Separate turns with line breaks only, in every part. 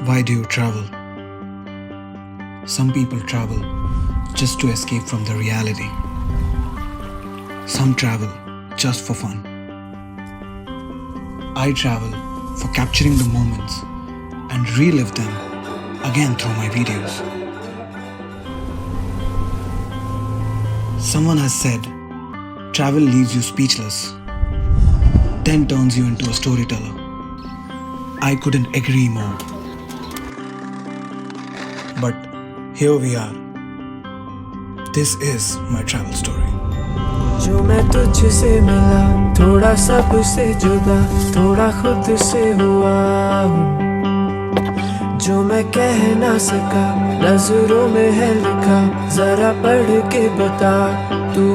Why do you travel? Some people travel just to escape from the reality. Some travel just for fun. I travel for capturing the moments and relive them again through my videos. Someone has said, travel leaves you speechless, then turns you into a storyteller. I couldn't agree more. But here we are. This is my travel story.
जो मैं तुझसे मिला, थोड़ा सबसे जुदा, थोड़ा खुद से हुआ हूँ। जो मैं कह ना सका, नजरों में है लिखा, जरा पढ़ के बता तू।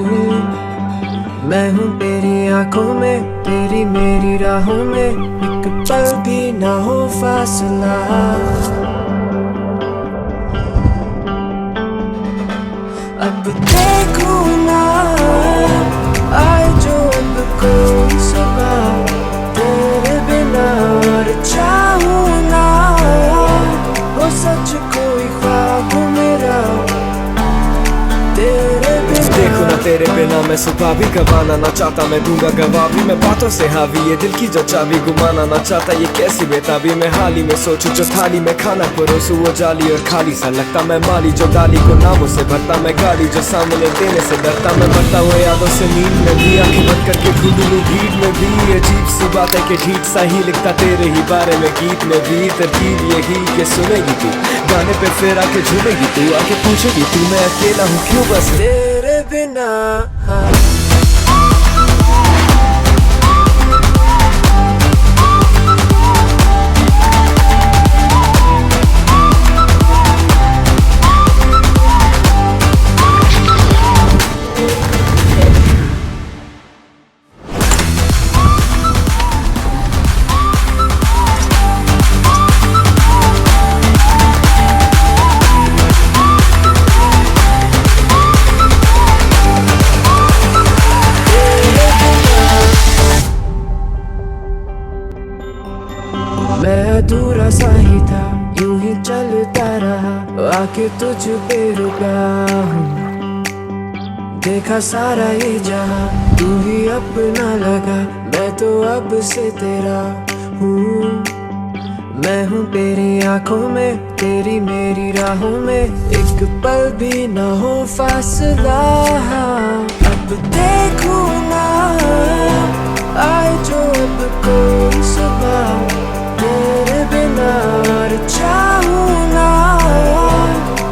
मैं हूँ तेरी आंखों में, तेरी मेरी राहों में, एक पल भी ना हो फासला। अब देखूं ना आए जो अब कोई सुबह, तेरे बिना और चाहूं ना हो सच कोई ख्वाब मेरा, तेरे बिना।
देखो ना तेरे बिना मैं सुबह भी गवाना ना चाहता, मैं दूंगा गवाही मैं बातों से हावी, ये दिल की जो चाबी गुमाना ना चाहता। ये कैसी बेताबी मैं हाल ही में सोचूं, जो थाली में खाना परोसूं वो जाली और खाली सा लगता। मैं माली जो डाली को नामों से भरता, मैं गाड़ी जो सामने देने से डरता। मैं मरता हुआ यादों से नींद में भी, आंखें बंद करके ढूंढ लूं भीड़ में भी। अजीब सी बात है कि ढीठ सा ही लिखता तेरे ही बारे में गीत में भी। तरकीब यही कि सुनेगी तू गाने पे फिर आके झूमेगी तू, आके पूछेगी तू मैं अकेला हूँ क्यों बस
तेरे बिना। मैं अधूरा सा ही था, यूं ही चलता रहा, आके तुझ पे रुका हूँ। देखा सारा ये जहाँ, तू ही अपना लगा, मैं तो अब से तेरा हूँ। मैं हूँ तेरी आंखों में, तेरी मेरी राहों में, एक पल भी ना हो फासला। अब देखूं ना आए जो अब कोई सुबह, तेरे बिना और चाहूं ना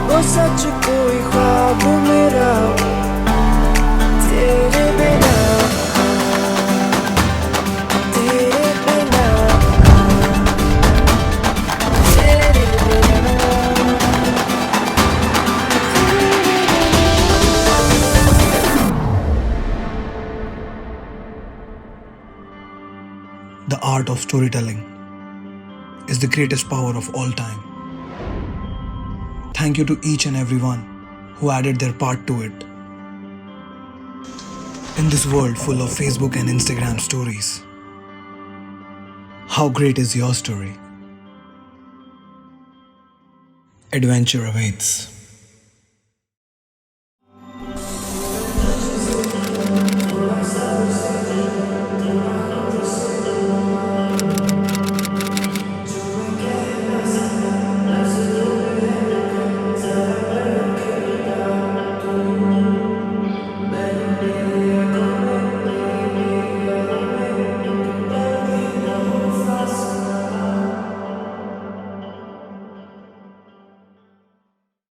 वो सच कोई ख्वाब मेरा, तेरे बिना, तेरे बिना, तेरे बिना।
The art of storytelling is the greatest power of all time. Thank you to each and everyone who added their part to it. In this world full of Facebook and Instagram stories, how great is your story? Adventure awaits.